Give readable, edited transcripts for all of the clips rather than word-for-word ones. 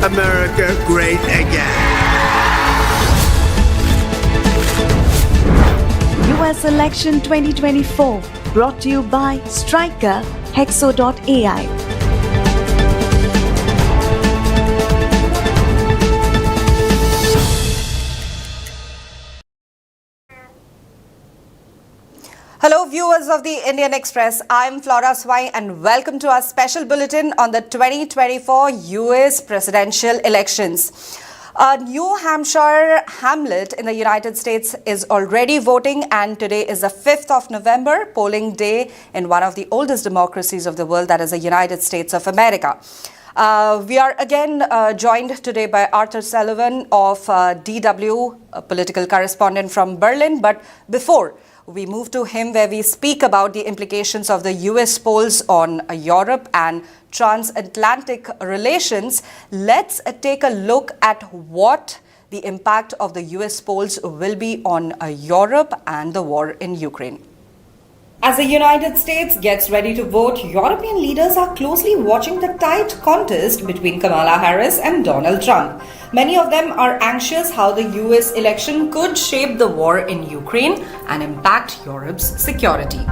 America great again. US Election 2024 brought to you by Striker Hexo.ai. Hello viewers of the Indian Express, I'm Flora Swai and welcome to our special bulletin on the 2024 US presidential elections. A New Hampshire hamlet in the United States is already voting, and today is the 5th of November, polling day in one of the oldest democracies of the world, that is the United States of America. We are again joined today by Arthur Sullivan of DW, a political correspondent from Berlin. But before we move to him, where we speak about the implications of the US polls on Europe and transatlantic relations, let's take a look at what the impact of the US polls will be on Europe and the war in Ukraine. As the United States gets ready to vote, European leaders are closely watching the tight contest between Kamala Harris and Donald Trump. Many of them are anxious how the US election could shape the war in Ukraine and impact Europe's security.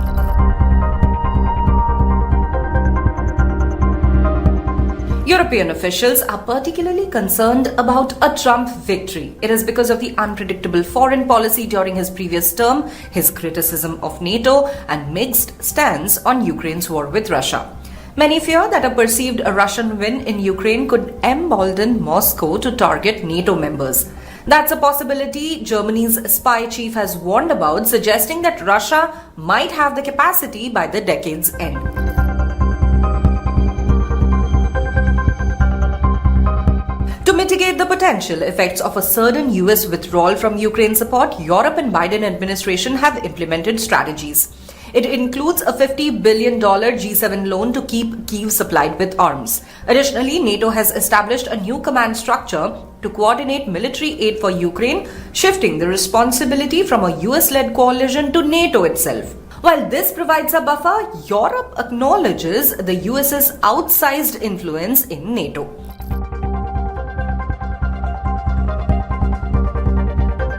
European officials are particularly concerned about a Trump victory. It is because of the unpredictable foreign policy during his previous term, his criticism of NATO, and mixed stance on Ukraine's war with Russia. Many fear that a perceived Russian win in Ukraine could embolden Moscow to target NATO members. That's a possibility Germany's spy chief has warned about, suggesting that Russia might have the capacity by the decade's end. To mitigate the potential effects of a sudden US withdrawal from Ukraine support, Europe and Biden administration have implemented strategies. It includes a $50 billion G7 loan to keep Kyiv supplied with arms. Additionally, NATO has established a new command structure to coordinate military aid for Ukraine, shifting the responsibility from a US-led coalition to NATO itself. While this provides a buffer, Europe acknowledges the US's outsized influence in NATO.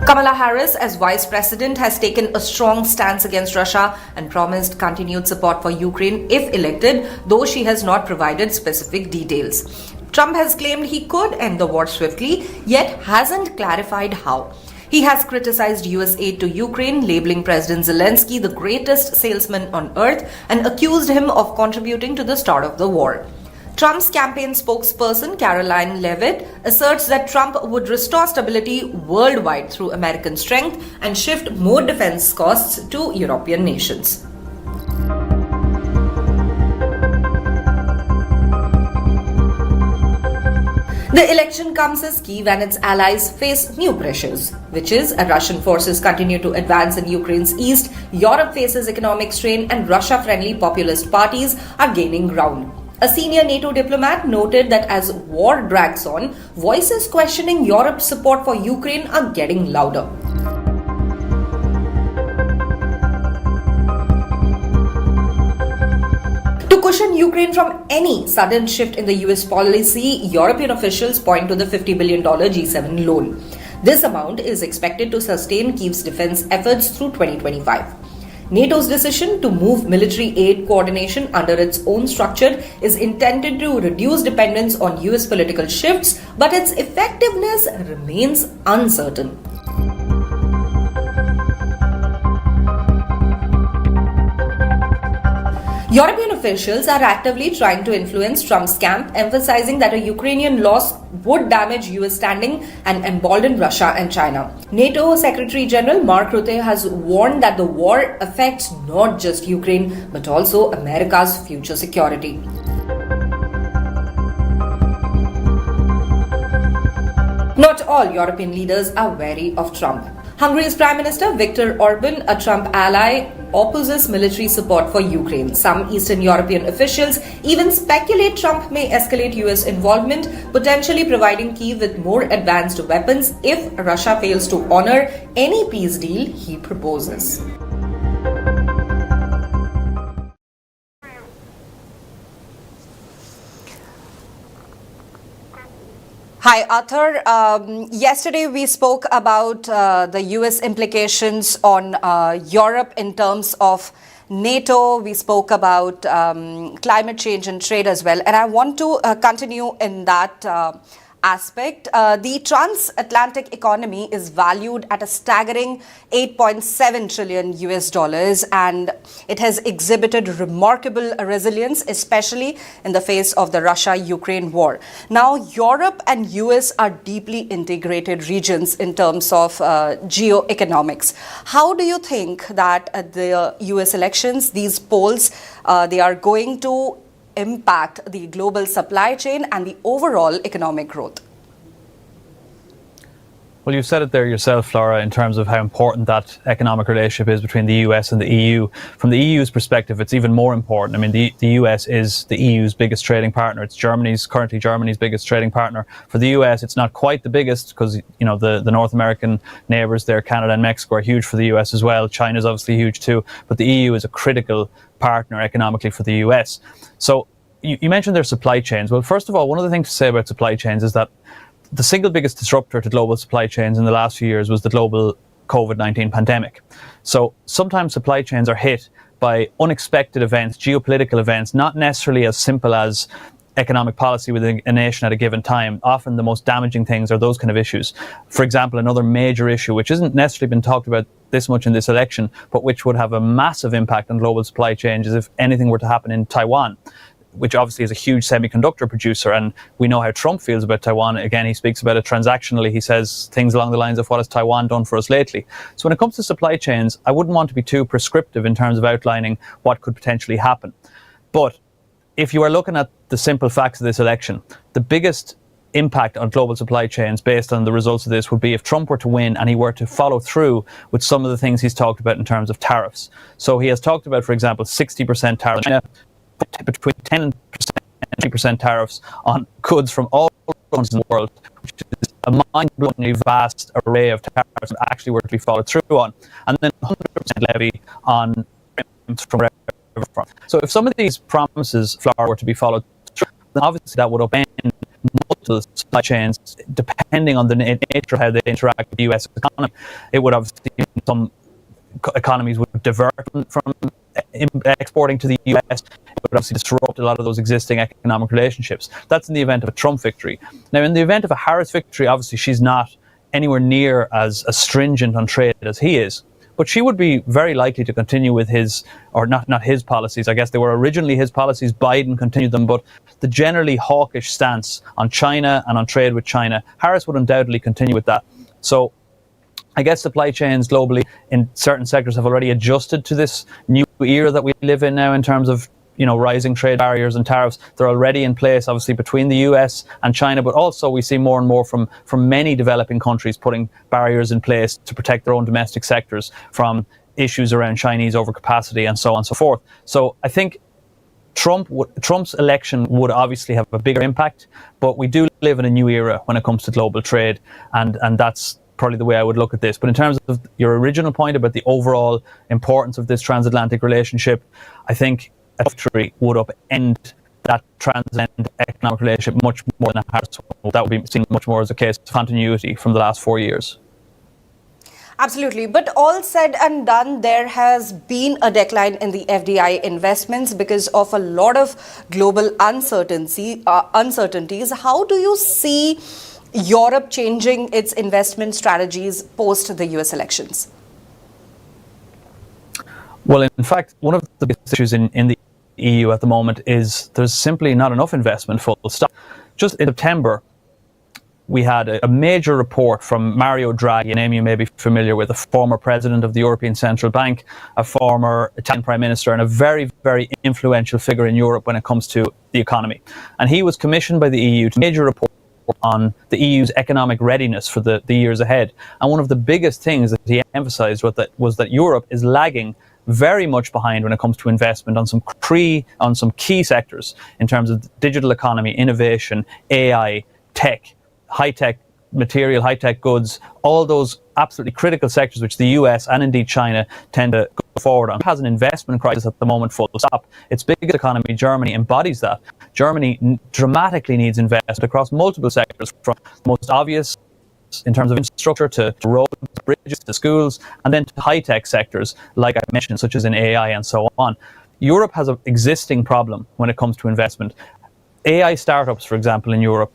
Kamala Harris, as vice president, has taken a strong stance against Russia and promised continued support for Ukraine if elected, though she has not provided specific details. Trump has claimed he could end the war swiftly, yet hasn't clarified how. He has criticized US aid to Ukraine, labeling President Zelensky the greatest salesman on earth, and accused him of contributing to the start of the war. Trump's campaign spokesperson, Caroline Leavitt, asserts that Trump would restore stability worldwide through American strength and shift more defense costs to European nations. The election comes as Kyiv and its allies face new pressures, which is Russian forces continue to advance in Ukraine's east, Europe faces economic strain, and Russia-friendly populist parties are gaining ground. A senior NATO diplomat noted that as war drags on, voices questioning Europe's support for Ukraine are getting louder. To cushion Ukraine from any sudden shift in the US policy, European officials point to the $50 billion G7 loan. This amount is expected to sustain Kyiv's defense efforts through 2025. NATO's decision to move military aid coordination under its own structure is intended to reduce dependence on US political shifts, but its effectiveness remains uncertain. European officials are actively trying to influence Trump's camp, emphasizing that a Ukrainian loss would damage US standing and embolden Russia and China. NATO Secretary General Mark Rutte has warned that the war affects not just Ukraine but also America's future security. Not all European leaders are wary of Trump. Hungary's Prime Minister Viktor Orban, a Trump ally, opposes military support for Ukraine. Some Eastern European officials even speculate Trump may escalate US involvement, potentially providing Kyiv with more advanced weapons if Russia fails to honor any peace deal he proposes. Hi, Arthur. Yesterday we spoke about the US implications on Europe in terms of NATO. We spoke about climate change and trade as well. And I want to continue in that aspect. The transatlantic economy is valued at a staggering 8.7 trillion US dollars, and it has exhibited remarkable resilience, especially in the face of the Russia-Ukraine war. Now, Europe and US are deeply integrated regions in terms of geoeconomics. How do you think that at the US elections, these polls, they are going to impact the global supply chain and the overall economic growth? Well, you said it there yourself, Flora, in terms of how important that economic relationship is between the US and the EU. From the EU's perspective, it's even more important. I mean, the US is the EU's biggest trading partner. It's currently Germany's biggest trading partner. For the US, it's not quite the biggest because, the North American neighbours there, Canada and Mexico, are huge for the US as well. China's obviously huge too. But the EU is a critical partner economically for the US. So you mentioned their supply chains. Well, first of all, one of the things to say about supply chains is that the single biggest disruptor to global supply chains in the last few years was the global COVID-19 pandemic. So sometimes supply chains are hit by unexpected events, geopolitical events, not necessarily as simple as economic policy within a nation at a given time. Often the most damaging things are those kind of issues. For example, another major issue, which isn't necessarily been talked about this much in this election, but which would have a massive impact on global supply chains, is if anything were to happen in Taiwan, which obviously is a huge semiconductor producer, and we know how Trump feels about Taiwan. Again, he speaks about it transactionally. He says things along the lines of, what has Taiwan done for us lately? So when it comes to supply chains, I wouldn't want to be too prescriptive in terms of outlining what could potentially happen. But if you are looking at the simple facts of this election, the biggest impact on global supply chains based on the results of this would be if Trump were to win and he were to follow through with some of the things he's talked about in terms of tariffs. So he has talked about, for example, 60% tariffs, between 10% and 20% tariffs on goods from all countries in the world, which is a mind-blowingly vast array of tariffs that actually were to be followed through on. And then 100% levy on from wherever from. So if some of these promises, Flora, were to be followed through, then obviously that would upend multiple supply chains, depending on the nature of how they interact with the US economy. It would obviously, some economies would divert from exporting to the US. It would obviously disrupt a lot of those existing economic relationships. That's in the event of a Trump victory. Now, in the event of a Harris victory, obviously she's not anywhere near as stringent on trade as he is. But she would be very likely to continue with his, or not his policies. I guess they were originally his policies. Biden continued them, but the generally hawkish stance on China and on trade with China, Harris would undoubtedly continue with that. So I guess supply chains globally in certain sectors have already adjusted to this new era that we live in now in terms of, rising trade barriers and tariffs. They're already in place, obviously, between the US and China, but also we see more and more from many developing countries putting barriers in place to protect their own domestic sectors from issues around Chinese overcapacity and so on and so forth. So I think Trump's election would obviously have a bigger impact, but we do live in a new era when it comes to global trade, and that's probably the way I would look at this. But in terms of your original point about the overall importance of this transatlantic relationship, I think a victory would upend that transatlantic economic relationship much more than a Harris. That would be seen much more as a case of continuity from the last 4 years. Absolutely. But all said and done, there has been a decline in the FDI investments because of a lot of global uncertainties. How do you see Europe changing its investment strategies post the US elections? Well, in fact, one of the biggest issues in the EU at the moment is there's simply not enough investment, full stop. Just in September, we had a major report from Mario Draghi, a name you may be familiar with, a former president of the European Central Bank, a former Italian prime minister, and a very, very influential figure in Europe when it comes to the economy. And he was commissioned by the EU to make a major report on the EU's economic readiness for the years ahead. And one of the biggest things that he emphasized was that Europe is lagging very much behind when it comes to investment on some key sectors in terms of digital economy, innovation, AI, tech, high-tech material, high-tech goods, all those absolutely critical sectors which the US and indeed China tend to go forward on. It has an investment crisis at the moment, full stop. Its biggest economy, Germany, embodies that. Germany dramatically needs investment across multiple sectors, from the most obvious in terms of infrastructure to roads, bridges, to schools, and then to high-tech sectors, like I mentioned, such as in AI and so on. Europe has an existing problem when it comes to investment. AI startups, for example, in Europe,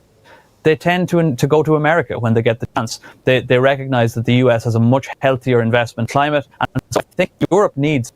they tend to go to America when they get the chance. They recognize that the US has a much healthier investment climate. And so I think Europe needs,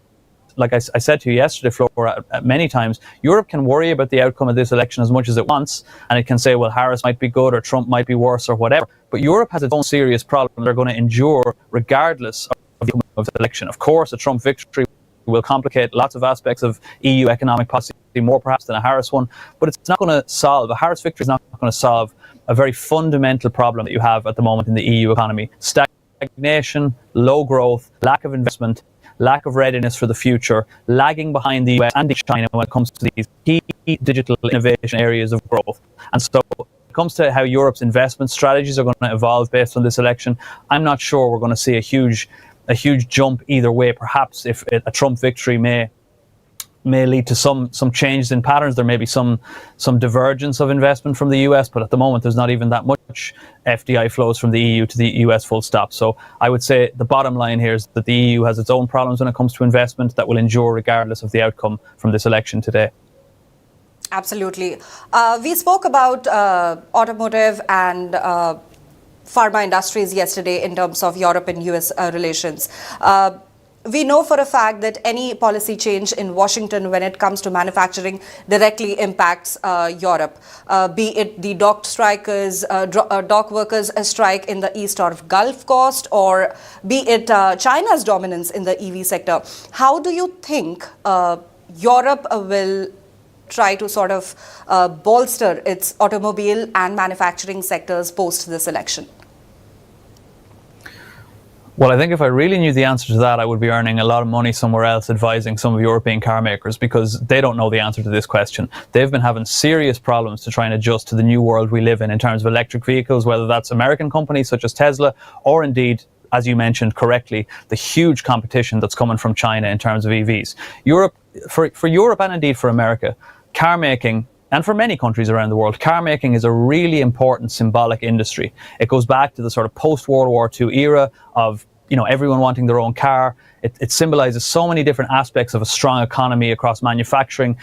like I said to you yesterday, Flora, many times, Europe can worry about the outcome of this election as much as it wants, and it can say, well, Harris might be good or Trump might be worse or whatever. But Europe has its own serious problem they're going to endure regardless of the outcome of the election. Of course, a Trump victory will complicate lots of aspects of EU economic policy, more perhaps than a Harris one, but it's not going to solve, a Harris victory is not going to solve a very fundamental problem that you have at the moment in the EU economy. Stagnation, low growth, lack of investment, lack of readiness for the future, lagging behind the US and China when it comes to these key digital innovation areas of growth. And so when it comes to how Europe's investment strategies are going to evolve based on this election, I'm not sure we're going to see a huge jump either way. Perhaps if a Trump victory may lead to some changes in patterns. There may be some divergence of investment from the US, but at the moment there's not even that much FDI flows from the EU to the US full stop. So I would say the bottom line here is that the EU has its own problems when it comes to investment that will endure regardless of the outcome from this election today. Absolutely. We spoke about automotive and pharma industries yesterday in terms of Europe and US relations. We know for a fact that any policy change in Washington when it comes to manufacturing directly impacts Europe, be it the dock workers strike in the east or Gulf Coast, or be it China's dominance in the EV sector. How do you think Europe will try to sort of bolster its automobile and manufacturing sectors post this election? Well, I think if I really knew the answer to that, I would be earning a lot of money somewhere else advising some of European car makers, because they don't know the answer to this question. They've been having serious problems to try and adjust to the new world we live in terms of electric vehicles, whether that's American companies such as Tesla, or indeed, as you mentioned correctly, the huge competition that's coming from China in terms of EVs. For Europe and indeed for America, car making, and for many countries around the world, car making is a really important symbolic industry. It goes back to the sort of post-World War II era of, everyone wanting their own car. It symbolizes so many different aspects of a strong economy across manufacturing.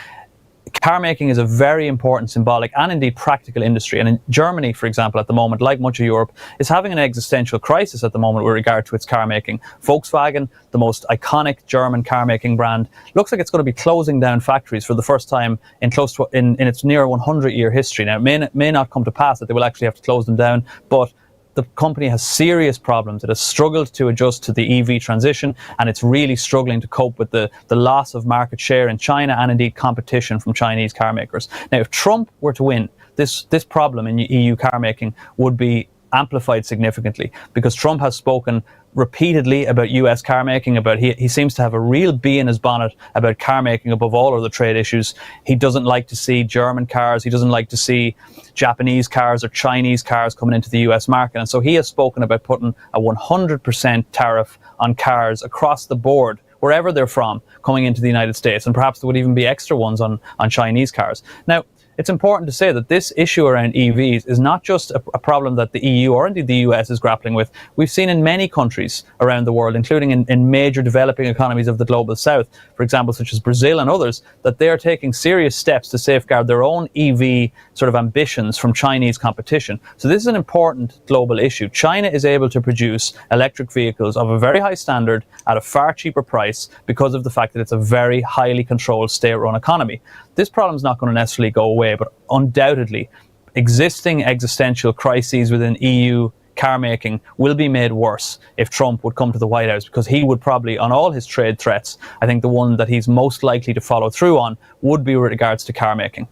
Car making is a very important symbolic and indeed practical industry. And in Germany, for example, at the moment, like much of Europe, is having an existential crisis at the moment with regard to its car making. Volkswagen, the most iconic German car making brand, looks like it's going to be closing down factories for the first time in its near 100-year history. Now, it may not come to pass that they will actually have to close them down, but the company has serious problems. It has struggled to adjust to the EV transition, and it's really struggling to cope with the loss of market share in China and indeed competition from Chinese car makers. Now, if Trump were to win, this problem in EU car making would be amplified significantly, because Trump has spoken repeatedly about US car making, he seems to have a real bee in his bonnet about car making above all other trade issues. He doesn't like to see German cars, he doesn't like to see Japanese cars or Chinese cars coming into the US market, and so he has spoken about putting a 100% tariff on cars across the board, wherever they're from, coming into the United States, and perhaps there would even be extra ones on Chinese cars. Now, it's important to say that this issue around EVs is not just a problem that the EU or indeed the US is grappling with. We've seen in many countries around the world, including in major developing economies of the global south, for example, such as Brazil and others, that they are taking serious steps to safeguard their own EV sort of ambitions from Chinese competition. So this is an important global issue. China is able to produce electric vehicles of a very high standard at a far cheaper price because of the fact that it's a very highly controlled state-run economy. This problem is not going to necessarily go away, but undoubtedly existing existential crises within EU car making will be made worse if Trump would come to the White House, because he would probably, on all his trade threats, I think the one that he's most likely to follow through on would be with regards to car making.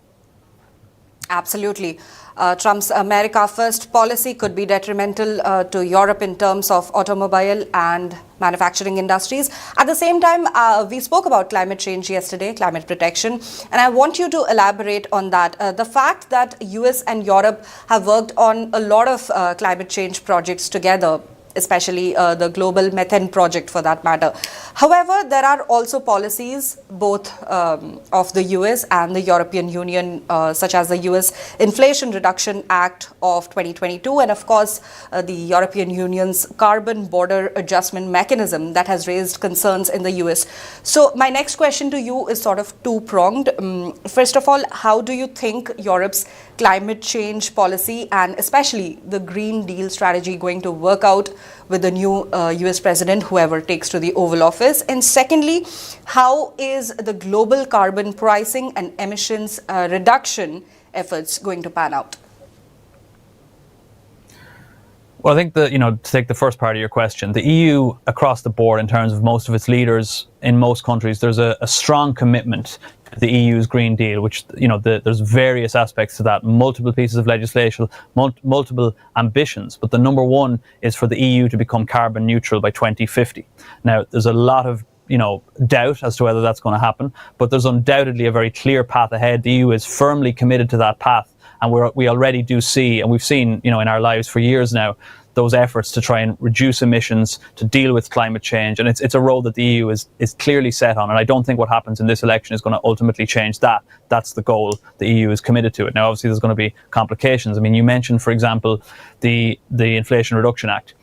Absolutely. Trump's America First policy could be detrimental to Europe in terms of automobile and manufacturing industries. At the same time, we spoke about climate change yesterday, climate protection, and I want you to elaborate on that. The fact that US and Europe have worked on a lot of climate change projects together, especially the global methane project for that matter. However, there are also policies both of the US and the European Union, such as the US Inflation Reduction Act of 2022 and of course the European Union's carbon border adjustment mechanism that has raised concerns in the US. So my next question to you is sort of two-pronged. First of all, how do you think Europe's climate change policy and especially the Green Deal strategy going to work out with the new US president, whoever takes to the Oval Office? And secondly, how is the global carbon pricing and emissions reduction efforts going to pan out? Well, I think that, to take the first part of your question, the EU across the board, in terms of most of its leaders in most countries, there's a strong commitment to the EU's Green Deal, which, there's various aspects to that, multiple pieces of legislation, multiple ambitions. But the number one is for the EU to become carbon neutral by 2050. Now, there's a lot of doubt as to whether that's going to happen, but there's undoubtedly a very clear path ahead. The EU is firmly committed to that path. And we already do see, and we've seen, in our lives for years now, those efforts to try and reduce emissions, to deal with climate change. And it's a road that the EU is clearly set on. And I don't think what happens in this election is going to ultimately change that. That's the goal. The EU is committed to it. Now, obviously, there's going to be complications. I mean, you mentioned, for example, the Inflation Reduction Act.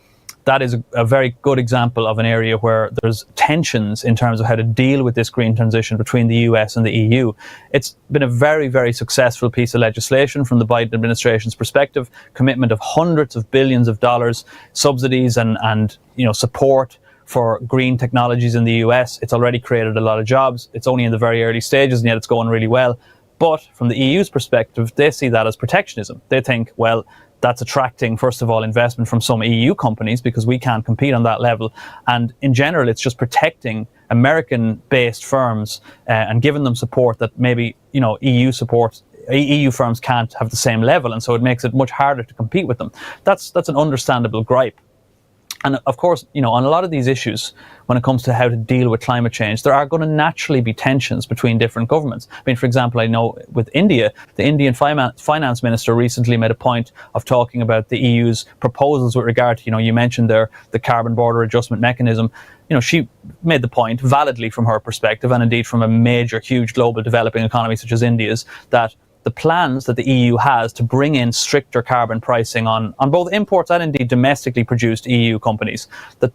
That is a very good example of an area where there's tensions in terms of how to deal with this green transition between the US and the EU. It's been a very, very successful piece of legislation from the Biden administration's perspective, commitment of hundreds of billions of dollars, subsidies and support for green technologies in the US. It's already created a lot of jobs. It's only in the very early stages, and yet it's going really well. But from the EU's perspective, they see that as protectionism. They think, well, that's attracting, first of all, investment from some EU companies because we can't compete on that level. And in general, it's just protecting American-based firms and giving them support that maybe, EU firms can't have the same level. And so it makes it much harder to compete with them. That's an understandable gripe. And of course, on a lot of these issues, when it comes to how to deal with climate change, there are going to naturally be tensions between different governments. I mean, for example, I know with India, the Indian finance minister recently made a point of talking about the EU's proposals with regard to, you mentioned there, the carbon border adjustment mechanism. She made the point validly from her perspective, and indeed from a major, huge global developing economy such as India's, that the plans that the EU has to bring in stricter carbon pricing on both imports and indeed domestically produced EU companies, that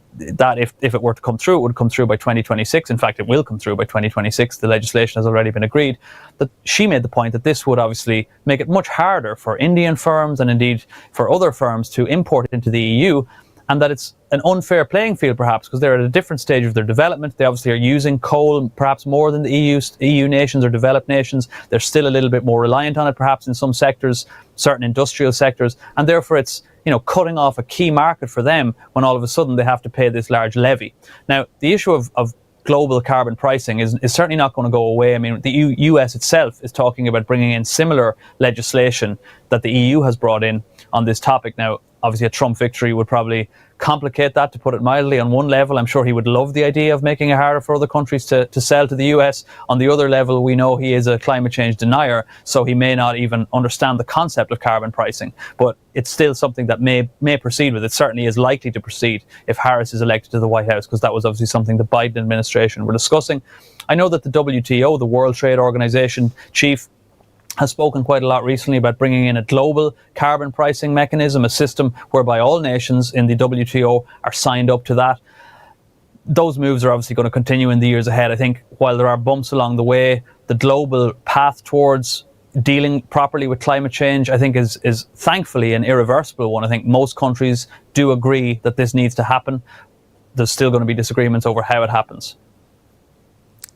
if it were to come through, it would come through by 2026. In fact, it will come through by 2026. The legislation has already been agreed. That she made the point that this would obviously make it much harder for Indian firms and indeed for other firms to import into the EU, and that it's an unfair playing field perhaps because they're at a different stage of their development. They obviously are using coal perhaps more than the EU nations or developed nations. They're still a little bit more reliant on it perhaps in some sectors, certain industrial sectors, and therefore it's cutting off a key market for them when all of a sudden they have to pay this large levy. Now, the issue of global carbon pricing is certainly not going to go away. I mean, the US itself is talking about bringing in similar legislation that the EU has brought in on this topic. Now, obviously a Trump victory would probably complicate that, to put it mildly. On one level, I'm sure he would love the idea of making it harder for other countries to sell to the US. On the other level, we know he is a climate change denier, so he may not even understand the concept of carbon pricing. But it's still something that may proceed with. It certainly is likely to proceed if Harris is elected to the White House, because that was obviously something the Biden administration were discussing. I know that the WTO, the World Trade Organization chief, has spoken quite a lot recently about bringing in a global carbon pricing mechanism, a system whereby all nations in the WTO are signed up to that. Those moves are obviously going to continue in the years ahead. I think while there are bumps along the way, the global path towards dealing properly with climate change, I think is thankfully an irreversible one. I think most countries do agree that this needs to happen. There's still going to be disagreements over how it happens.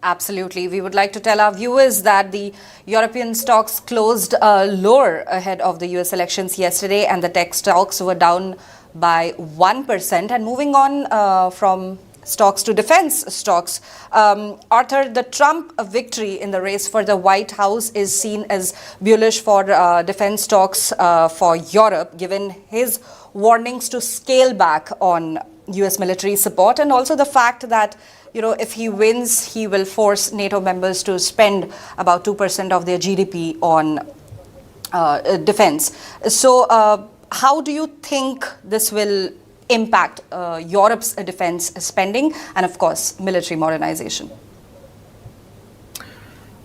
Absolutely. We would like to tell our viewers that the European stocks closed lower ahead of the US elections yesterday, and the tech stocks were down by 1%. And moving on from stocks to defense stocks, Arthur, the Trump victory in the race for the White House is seen as bullish for defense stocks for Europe, given his warnings to scale back on US military support, and also the fact that if he wins, he will force NATO members to spend about 2% of their GDP on defense. So how do you think this will impact Europe's defense spending and, of course, military modernization?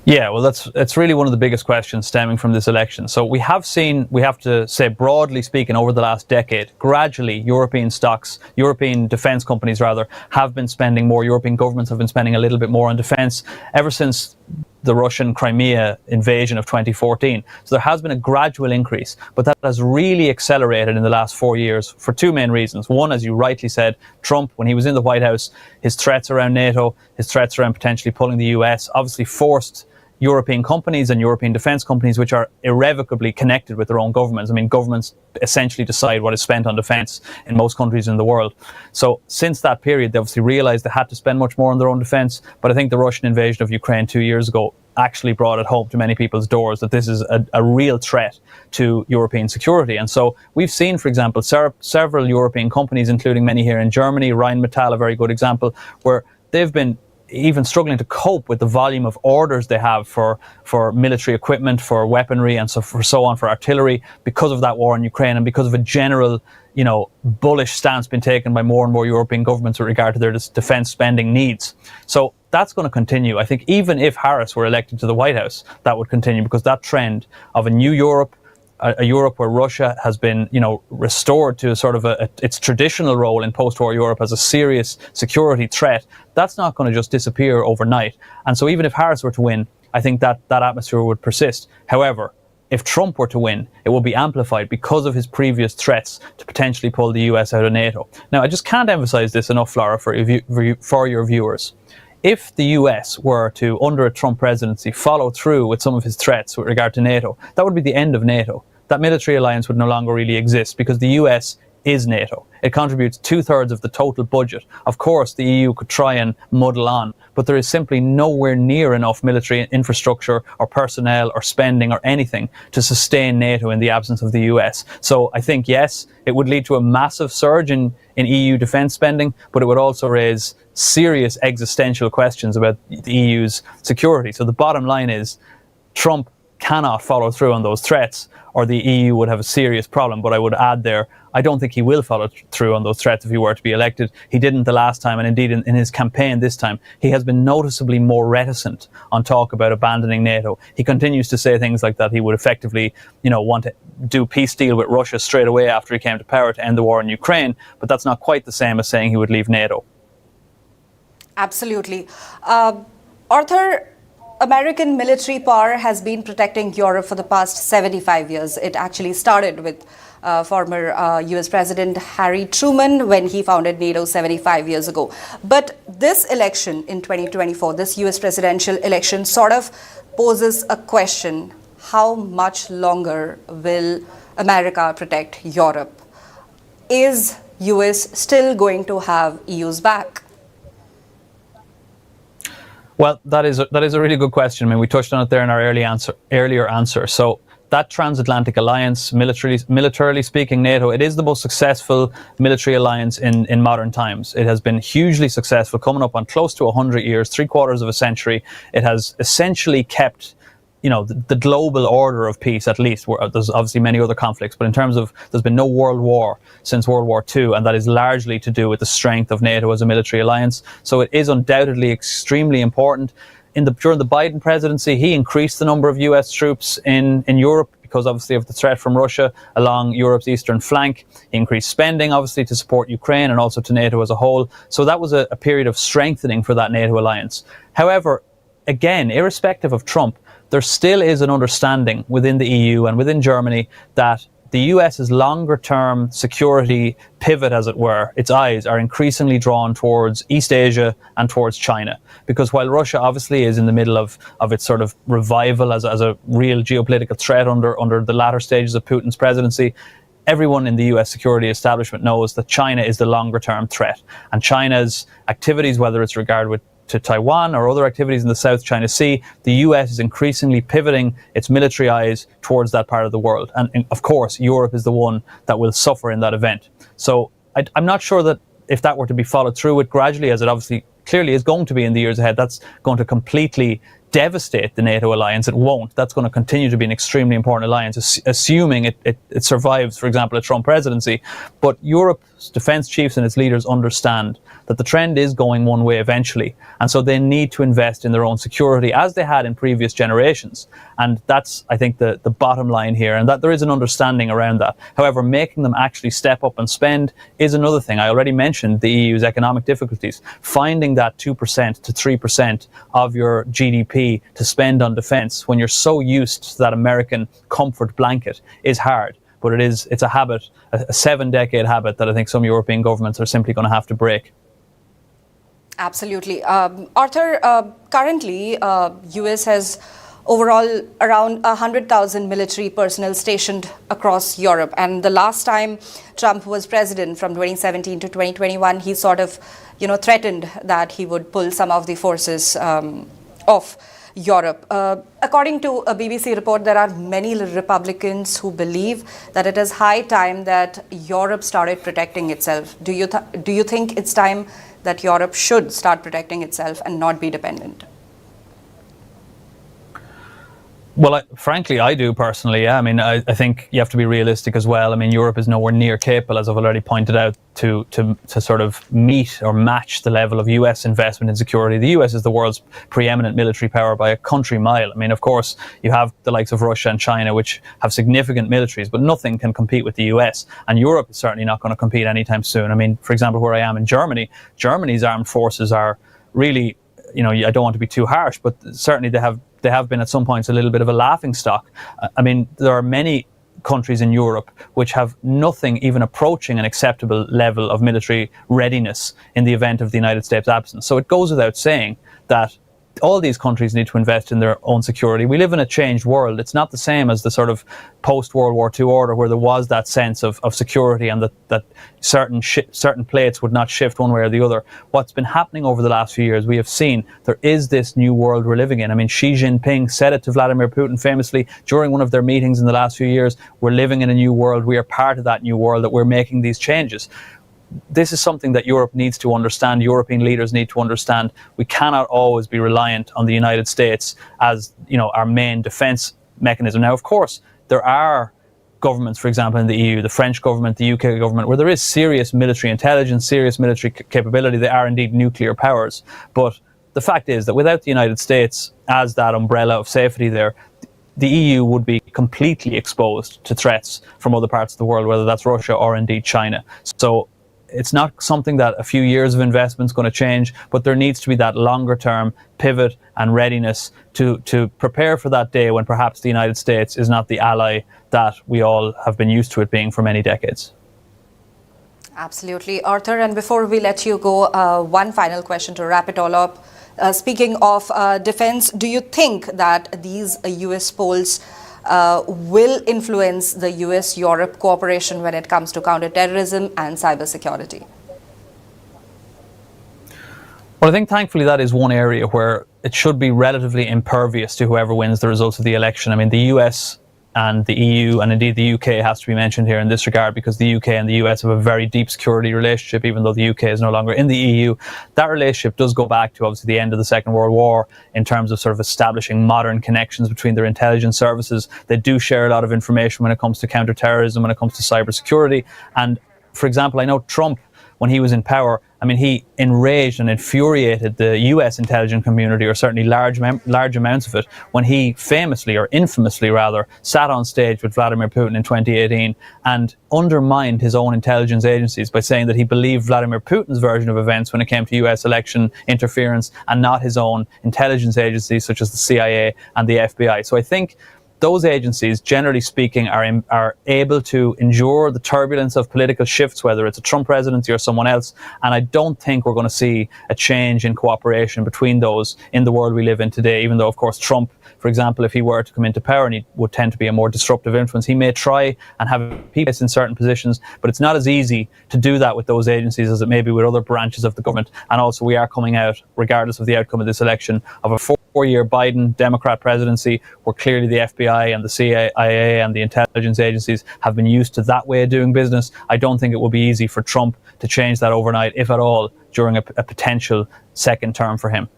Yeah, well, that's really one of the biggest questions stemming from this election. So we have to say, broadly speaking, over the last decade, gradually European stocks, European defence companies rather, have been spending more. European governments have been spending a little bit more on defence ever since the Russian Crimea invasion of 2014. So there has been a gradual increase, but that has really accelerated in the last 4 years for two main reasons. One, as you rightly said, Trump, when he was in the White House, his threats around NATO, his threats around potentially pulling the US, obviously forced European companies and European defence companies, which are irrevocably connected with their own governments. I mean, governments essentially decide what is spent on defence in most countries in the world. So since that period, they obviously realised they had to spend much more on their own defence. But I think the Russian invasion of Ukraine 2 years ago actually brought it home to many people's doors that this is a real threat to European security. And so we've seen, for example, several European companies, including many here in Germany, Rheinmetall, a very good example, where they've been even struggling to cope with the volume of orders they have for military equipment, for weaponry, and so on, for artillery, because of that war in Ukraine and because of a general, bullish stance being taken by more and more European governments with regard to their defence spending needs. So that's going to continue. I think even if Harris were elected to the White House, that would continue, because that trend of a new Europe, a Europe where Russia has been, restored to sort of its traditional role in post-war Europe as a serious security threat, that's not going to just disappear overnight. And so even if Harris were to win, I think that atmosphere would persist. However, if Trump were to win, it will be amplified because of his previous threats to potentially pull the US out of NATO. Now, I just can't emphasize this enough, Flora, for your viewers. If the US were to, under a Trump presidency, follow through with some of his threats with regard to NATO, that would be the end of NATO. That military alliance would no longer really exist, because the US is NATO. It contributes 2/3 of the total budget. Of course, the EU could try and muddle on, but there is simply nowhere near enough military infrastructure or personnel or spending or anything to sustain NATO in the absence of the US. So I think, yes, it would lead to a massive surge in EU defence spending, but it would also raise serious existential questions about the EU's security. So the bottom line is, Trump cannot follow through on those threats, or the EU would have a serious problem. But I would add there, I don't think he will follow through on those threats if he were to be elected. He didn't the last time, and indeed in his campaign this time, he has been noticeably more reticent on talk about abandoning NATO. He continues to say things like that he would effectively, want to do peace deal with Russia straight away after he came to power to end the war in Ukraine, but that's not quite the same as saying he would leave NATO. Absolutely. Arthur, American military power has been protecting Europe for the past 75 years. It actually started with former US President Harry Truman when he founded NATO 75 years ago. But this election in 2024, this US presidential election, sort of poses a question: how much longer will America protect Europe? Is US still going to have EU's back? Well, that is a really good question. I mean, we touched on it there in our earlier answer. So that transatlantic alliance, militarily speaking, NATO, it is the most successful military alliance in modern times. It has been hugely successful, coming up on close to 100 years, 3/4 of a century. It has essentially kept the global order of peace, at least. There's obviously many other conflicts, but in terms of, there's been no world war since World War II, and that is largely to do with the strength of NATO as a military alliance. So it is undoubtedly extremely important. During the Biden presidency, he increased the number of US troops in Europe because obviously of the threat from Russia along Europe's eastern flank. He increased spending obviously to support Ukraine and also to NATO as a whole. So that was a period of strengthening for that NATO alliance. However, again, irrespective of Trump, there still is an understanding within the EU and within Germany that the US's longer-term security pivot, as it were, its eyes are increasingly drawn towards East Asia and towards China. Because while Russia obviously is in the middle of its sort of revival as a real geopolitical threat under the latter stages of Putin's presidency, everyone in the US security establishment knows that China is the longer-term threat. And China's activities, whether it's regard to Taiwan or other activities in the South China Sea, the US is increasingly pivoting its military eyes towards that part of the world. And of course, Europe is the one that will suffer in that event. So I'm not sure that if that were to be followed through with gradually, as it obviously clearly is going to be in the years ahead, that's going to completely devastate the NATO alliance. It won't. That's going to continue to be an extremely important alliance, assuming it survives, for example, a Trump presidency. But Europe's defence chiefs and its leaders understand that the trend is going one way eventually. And so they need to invest in their own security, as they had in previous generations. And that's, I think, the bottom line here, and that there is an understanding around that. However, making them actually step up and spend is another thing. I already mentioned the EU's economic difficulties. Finding that 2% to 3% of your GDP to spend on defence when you're so used to that American comfort blanket is hard. But it's a habit, a 7-decade habit that I think some European governments are simply going to have to break. Absolutely. Arthur, currently, US has overall around 100,000 military personnel stationed across Europe. And the last time Trump was president, from 2017 to 2021, he sort of, threatened that he would pull some of the forces off Europe. According to a BBC report, there are many Republicans who believe that it is high time that Europe started protecting itself. Do you think it's time that Europe should start protecting itself and not be dependent? Well, frankly, I do personally. Yeah. I mean, I think you have to be realistic as well. I mean, Europe is nowhere near capable, as I've already pointed out, to sort of meet or match the level of US investment in security. The US is the world's preeminent military power by a country mile. I mean, of course, you have the likes of Russia and China, which have significant militaries, but nothing can compete with the US. And Europe is certainly not going to compete anytime soon. I mean, for example, where I am in Germany, Germany's armed forces are really, I don't want to be too harsh, but certainly they have been at some points a little bit of a laughing stock. I mean, there are many countries in Europe which have nothing even approaching an acceptable level of military readiness in the event of the United States' absence. So it goes without saying that all these countries need to invest in their own security. We live in a changed world. It's not the same as the sort of post-World War II order where there was that sense of security and that certain plates would not shift one way or the other. What's been happening over the last few years, we have seen there is this new world we're living in. I mean, Xi Jinping said it to Vladimir Putin famously during one of their meetings in the last few years. We're living in a new world. We are part of that new world, that we're making these changes. This is something that Europe needs to understand. European leaders need to understand. We cannot always be reliant on the United States as, our main defence mechanism. Now, of course, there are governments, for example, in the EU, the French government, the UK government, where there is serious military intelligence, serious military capability. They are indeed nuclear powers. But the fact is that without the United States as that umbrella of safety there, the EU would be completely exposed to threats from other parts of the world, whether that's Russia or indeed China. So it's not something that a few years of investment is going to change, but there needs to be that longer term pivot and readiness to prepare for that day when perhaps the United States is not the ally that we all have been used to it being for many decades. Absolutely, Arthur. And before we let you go, one final question to wrap it all up. Speaking of defense, do you think that these US polls will influence the US-Europe cooperation when it comes to counterterrorism and cybersecurity? Well, I think thankfully that is one area where it should be relatively impervious to whoever wins the results of the election. I mean, the US and the EU, and indeed the UK has to be mentioned here in this regard, because the UK and the US have a very deep security relationship, even though the UK is no longer in the EU. That relationship does go back to obviously the end of the Second World War in terms of sort of establishing modern connections between their intelligence services. They do share a lot of information when it comes to counterterrorism, when it comes to cybersecurity. And for example, I know Trump, when he was in power, I mean, he enraged and infuriated the US intelligence community, or certainly large amounts of it, when he famously, or infamously rather, sat on stage with Vladimir Putin in 2018 and undermined his own intelligence agencies by saying that he believed Vladimir Putin's version of events when it came to US election interference and not his own intelligence agencies such as the CIA and the FBI. So I think those agencies, generally speaking, are able to endure the turbulence of political shifts, whether it's a Trump presidency or someone else. And I don't think we're going to see a change in cooperation between those in the world we live in today, even though, of course, Trump, for example, if he were to come into power and he would tend to be a more disruptive influence, he may try and have people in certain positions, but it's not as easy to do that with those agencies as it may be with other branches of the government. And also we are coming out, regardless of the outcome of this election, of a four-year Biden Democrat presidency where clearly the FBI and the CIA and the intelligence agencies have been used to that way of doing business. I don't think it will be easy for Trump to change that overnight, if at all, during a potential second term for him.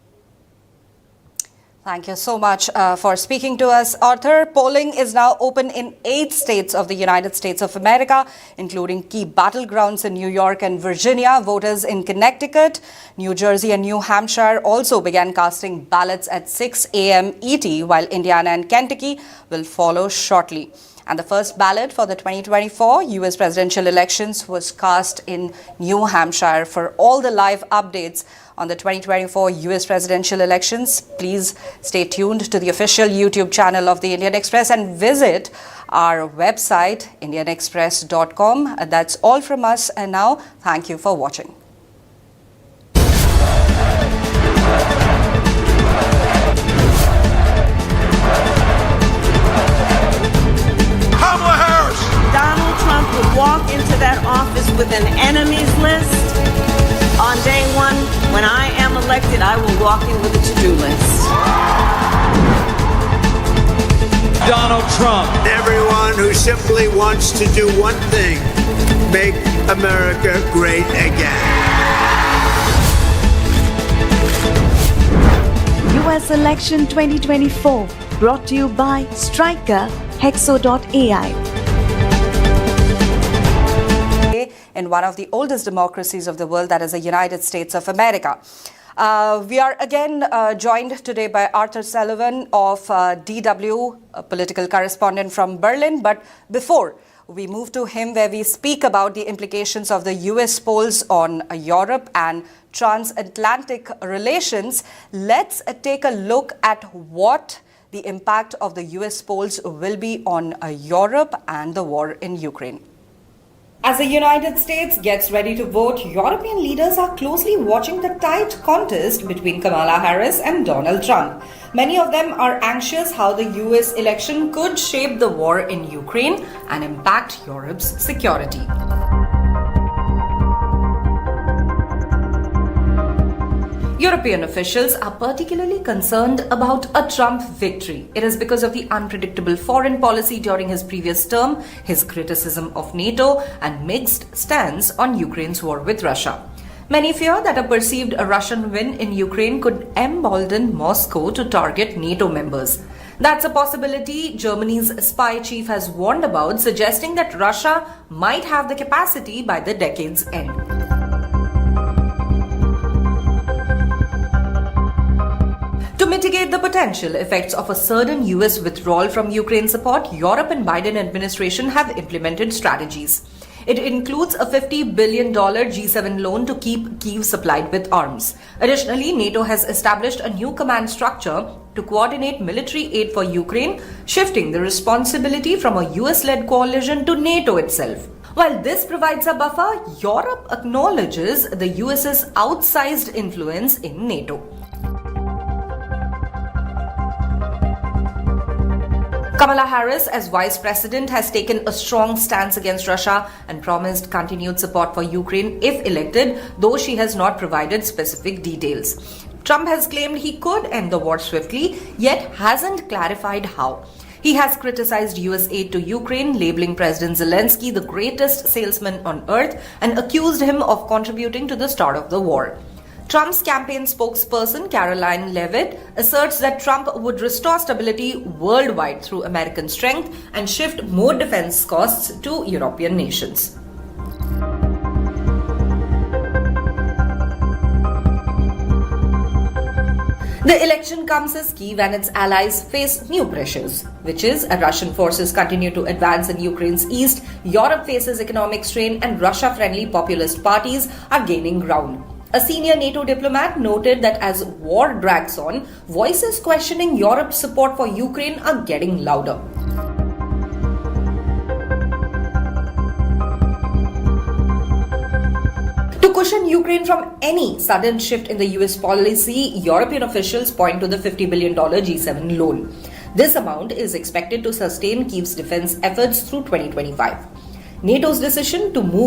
Thank you so much for speaking to us, Arthur. Polling is now open in 8 states of the United States of America, including key battlegrounds in New York and Virginia. Voters in Connecticut, New Jersey and New Hampshire also began casting ballots at 6 a.m. ET, while Indiana and Kentucky will follow shortly. And the first ballot for the 2024 U.S. presidential elections was cast in New Hampshire. For all the live updates on the 2024 U.S. presidential elections, please stay tuned to the official YouTube channel of the Indian Express and visit our website, indianexpress.com. That's all from us. And now, thank you for watching. Kamala Harris! Donald Trump would walk into that office with an enemies list. On day one, when I am elected, I will walk in with a to-do list. Donald Trump. Everyone who simply wants to do one thing, make America great again. US Election 2024 brought to you by Striker Hexo.ai. In one of the oldest democracies of the world, that is the United States of America. We are again joined today by Arthur Sullivan of DW, a political correspondent from Berlin. But before we move to him, where we speak about the implications of the US polls on Europe and transatlantic relations, let's take a look at what the impact of the US polls will be on Europe and the war in Ukraine. As the United States gets ready to vote, European leaders are closely watching the tight contest between Kamala Harris and Donald Trump. Many of them are anxious how the US election could shape the war in Ukraine and impact Europe's security. European officials are particularly concerned about a Trump victory. It is because of the unpredictable foreign policy during his previous term, his criticism of NATO, and mixed stance on Ukraine's war with Russia. Many fear that a perceived Russian win in Ukraine could embolden Moscow to target NATO members. That's a possibility Germany's spy chief has warned about, suggesting that Russia might have the capacity by the decade's end. To mitigate the potential effects of a sudden US withdrawal from Ukraine support, Europe and Biden administration have implemented strategies. It includes a $50 billion G7 loan to keep Kyiv supplied with arms. Additionally, NATO has established a new command structure to coordinate military aid for Ukraine, shifting the responsibility from a US-led coalition to NATO itself. While this provides a buffer, Europe acknowledges the US's outsized influence in NATO. Kamala Harris, as vice president, has taken a strong stance against Russia and promised continued support for Ukraine if elected, though she has not provided specific details. Trump has claimed he could end the war swiftly, yet hasn't clarified how. He has criticized US aid to Ukraine, labeling President Zelensky the greatest salesman on earth, and accused him of contributing to the start of the war. Trump's campaign spokesperson, Caroline Leavitt, asserts that Trump would restore stability worldwide through American strength and shift more defense costs to European nations. The election comes as Kyiv and its allies face new pressures, which is Russian forces continue to advance in Ukraine's east, Europe faces economic strain, and Russia-friendly populist parties are gaining ground. A senior NATO diplomat noted that as war drags on, voices questioning Europe's support for Ukraine are getting louder. To cushion Ukraine from any sudden shift in the US policy, European officials point to the $50 billion G7 loan. This amount is expected to sustain Kyiv's defense efforts through 2025. NATO's decision to move